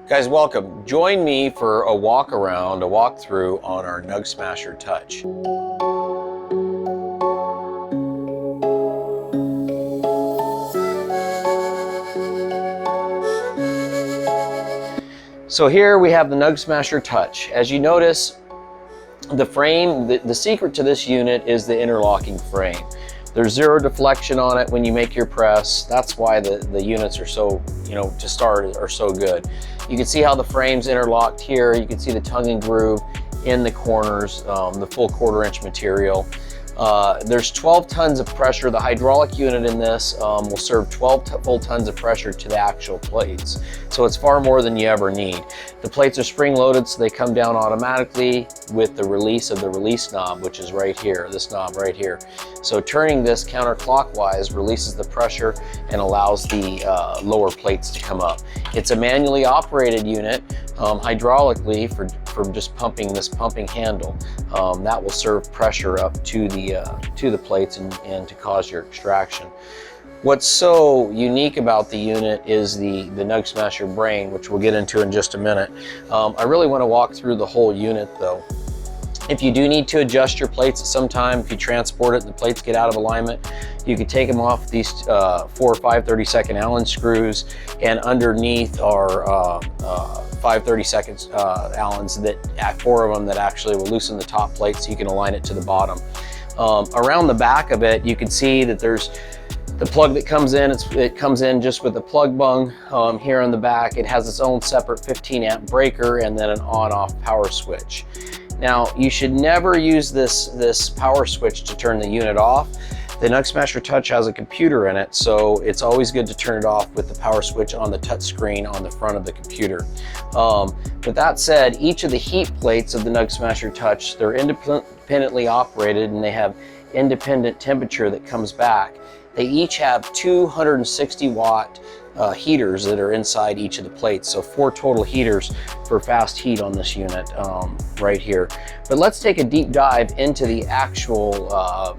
Guys, welcome. Join me for a walk around, a walkthrough on our NugSmasher Touch. So here we have the NugSmasher Touch. As you notice, the frame, the secret to this unit is the interlocking frame. There's zero deflection on it when you make your press. That's why the units are so, to start, are so good. You can see how the frame's interlocked here. You can see the tongue and groove in the corners, the full 1/4 inch material. There's 12 tons of pressure. The hydraulic unit in this will serve 12 full tons of pressure to the actual plates. So it's far more than you ever need. The plates are spring loaded, so they come down automatically with the release of the release knob, which is right here, this knob right here. So turning this counterclockwise releases the pressure and allows the lower plates to come up. It's a manually operated unit hydraulically for just pumping this pumping handle. That will serve pressure up to the plates and to cause your extraction. What's so unique about the unit is the NugSmasher brain, which we'll get into in just a minute. I really want to walk through the whole unit though. If you do need to adjust your plates at some time, if you transport it and the plates get out of alignment, you can take them off these 4 or 5 32nd Allen screws, and underneath are 5 32nd Allens, that 4 of them that actually will loosen the top plate so you can align it to the bottom. Around the back of it, you can see that there's the plug that comes in. It comes in just with the plug bung here on the back. It has its own separate 15 amp breaker and then an on-off power switch. Now, you should never use this power switch to turn the unit off. The NugSmasher Touch has a computer in it, so it's always good to turn it off with the power switch on the touch screen on the front of the computer. With that said, each of the heat plates of the NugSmasher Touch, they're independently operated and they have independent temperature that comes back. They each have 260 watt heaters that are inside each of the plates. So 4 total heaters for fast heat on this unit right here. But let's take a deep dive into the actual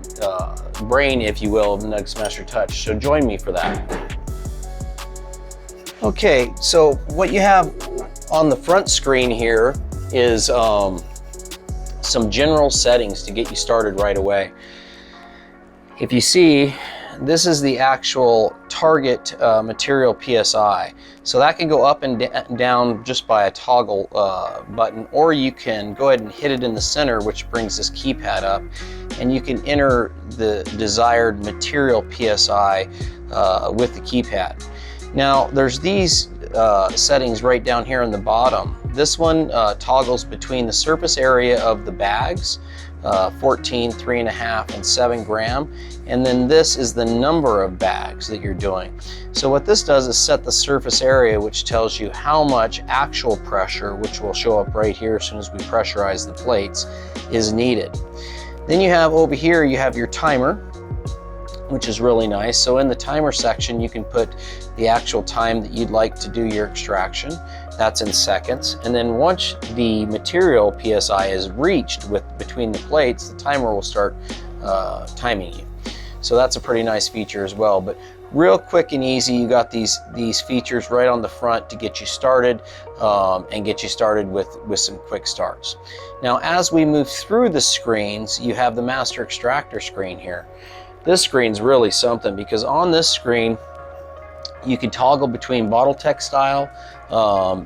brain, if you will, of the NugSmasher Touch. So join me for that. Okay, so what you have on the front screen here is some general settings to get you started right away. If you see, this is the actual target material PSI. So that can go up and down just by a toggle button, or you can go ahead and hit it in the center, which brings this keypad up, and you can enter the desired material PSI with the keypad. Now, there's these settings right down here on the bottom. This one toggles between the surface area of the bags, 14, 3.5, and 7 gram. And then this is the number of bags that you're doing. So what this does is set the surface area, which tells you how much actual pressure, which will show up right here as soon as we pressurize the plates, is needed. Then you have over here, you have your timer, which is really nice. So in the timer section, you can put the actual time that you'd like to do your extraction. That's in seconds. And then once the material PSI is reached between the plates, the timer will start timing you. So that's a pretty nice feature as well. But real quick and easy, you got these features right on the front to get you started and get you started with some quick starts. Now, as we move through the screens, you have the master extractor screen here. This screen's really something, because on this screen, you can toggle between bottle textile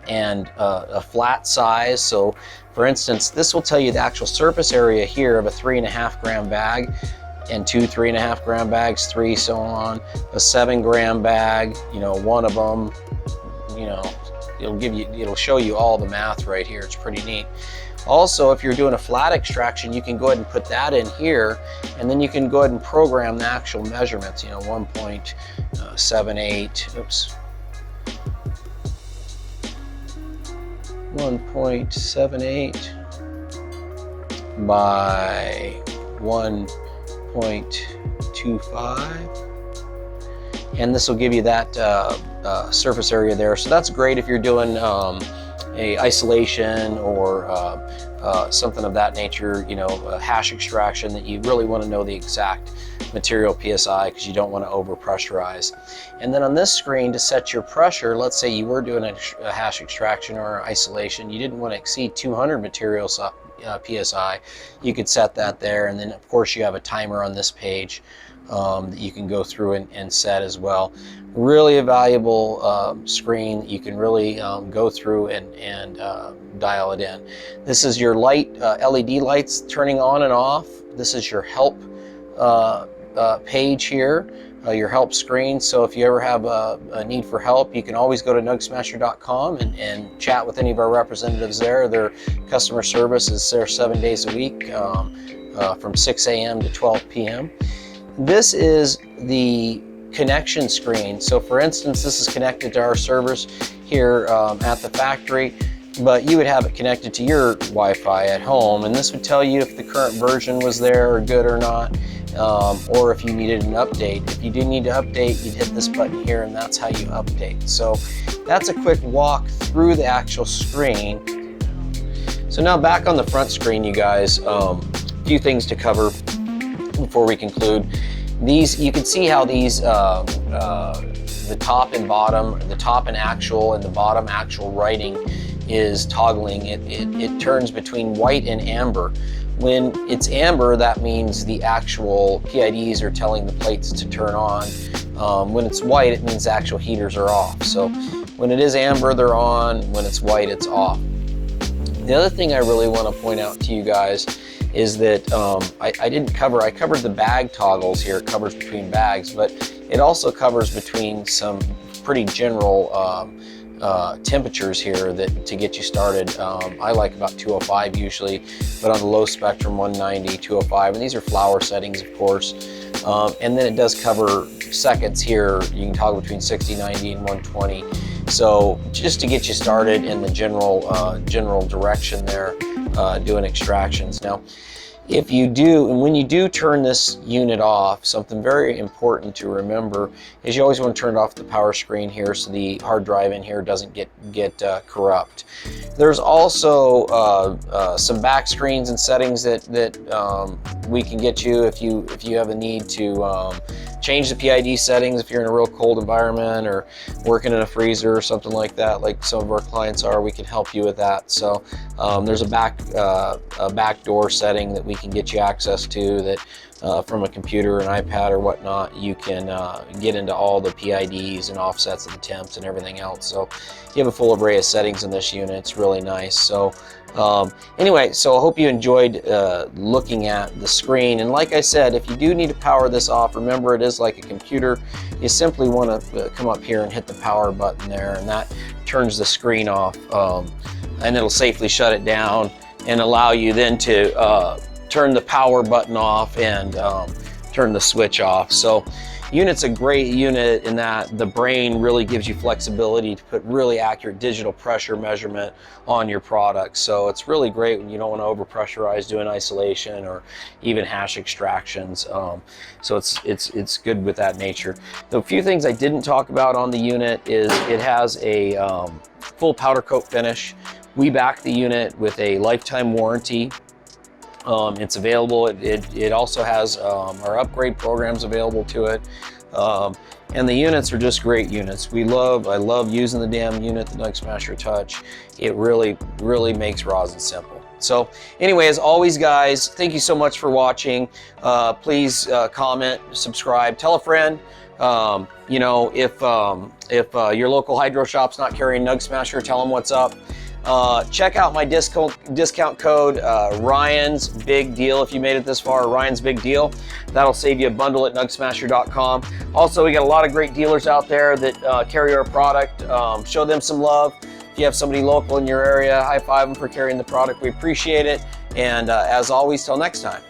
and a flat size. So for instance, this will tell you the actual surface area here of a 3.5 gram bag, and 2 3.5 gram bags, 3, so on. A 7 gram bag, one of them, it'll show you all the math right here. It's pretty neat. Also, if you're doing a flat extraction, you can go ahead and put that in here, and then you can go ahead and program the actual measurements, 1.78, oops, 1.78 by 1.25, and this will give you that surface area there. So that's great if you're doing a a isolation or something of that nature, you know, a hash extraction, that you really want to know the exact material PSI, because you don't want to over pressurize. And then on this screen, to set your pressure, let's say you were doing a hash extraction or isolation, you didn't want to exceed 200 material PSI, you could set that there. And then of course you have a timer on this page that you can go through and set as well. Really a valuable screen. You can really go through and dial it in. This is your light, LED lights turning on and off. This is your help page here, your help screen. So if you ever have a need for help, you can always go to NugSmasher.com and chat with any of our representatives there. Their customer service is there 7 days a week from 6 a.m. to 12 p.m. This is the connection screen. So for instance, this is connected to our servers here at the factory, but you would have it connected to your Wi-Fi at home, and this would tell you if the current version was there or good or not, or if you needed an update. If you do need to update, you'd hit this button here, and that's how you update. So that's a quick walk through the actual screen. So now back on the front screen, you guys, a few things to cover before we conclude. These, you can see how these, the top and bottom, the top and actual and the bottom actual writing is toggling. It turns between white and amber. When it's amber, that means the actual PIDs are telling the plates to turn on. When it's white, it means the actual heaters are off. So when it is amber, they're on. When it's white, it's off. The other thing I really want to point out to you guys is that I covered the bag toggles here. It covers between bags, but it also covers between some pretty general temperatures here that to get you started. I like about 205 usually, but on the low spectrum 190, 205, and these are flower settings, of course. And then it does cover seconds here. You can toggle between 60, 90, and 120. So just to get you started in the general direction there, doing extractions. Now, if you do, and when you do turn this unit off, something very important to remember is you always want to turn off the power screen here so the hard drive in here doesn't get corrupt. There's also some back screens and settings that we can get you if you have a need to change the PID settings if you're in a real cold environment or working in a freezer or something like that, like some of our clients are. We can help you with that. So there's a back door setting that we can get you access to that from a computer, an iPad or whatnot. You can get into all the PIDs and offsets of the temps and everything else. So you have a full array of settings in this unit. It's really nice. So anyway, so I hope you enjoyed looking at the screen. And like I said, if you do need to power this off, remember it is like a computer. You simply want to come up here and hit the power button there, and that turns the screen off, and it'll safely shut it down and allow you then to turn the power button off and turn the switch off. So unit's a great unit in that the brain really gives you flexibility to put really accurate digital pressure measurement on your product. So it's really great when you don't want to over pressurize doing isolation or even hash extractions. So it's good with that nature. The few things I didn't talk about on the unit is it has a full powder coat finish. We back the unit with a lifetime warranty. It's available. It also has our upgrade programs available to it. And the units are just great units. I love using the damn unit, the NugSmasher Touch. It really makes rosin simple. So anyway, as always, guys, thank you so much for watching. Please comment, subscribe, tell a friend. You know, if your local hydro shop's not carrying NugSmasher, tell them what's up. Check out my discount code, Ryan's Big Deal. If you made it this far, Ryan's Big Deal. That'll save you a bundle at NugSmasher.com. Also, we got a lot of great dealers out there that carry our product. Show them some love. If you have somebody local in your area, high five them for carrying the product. We appreciate it. And as always, till next time.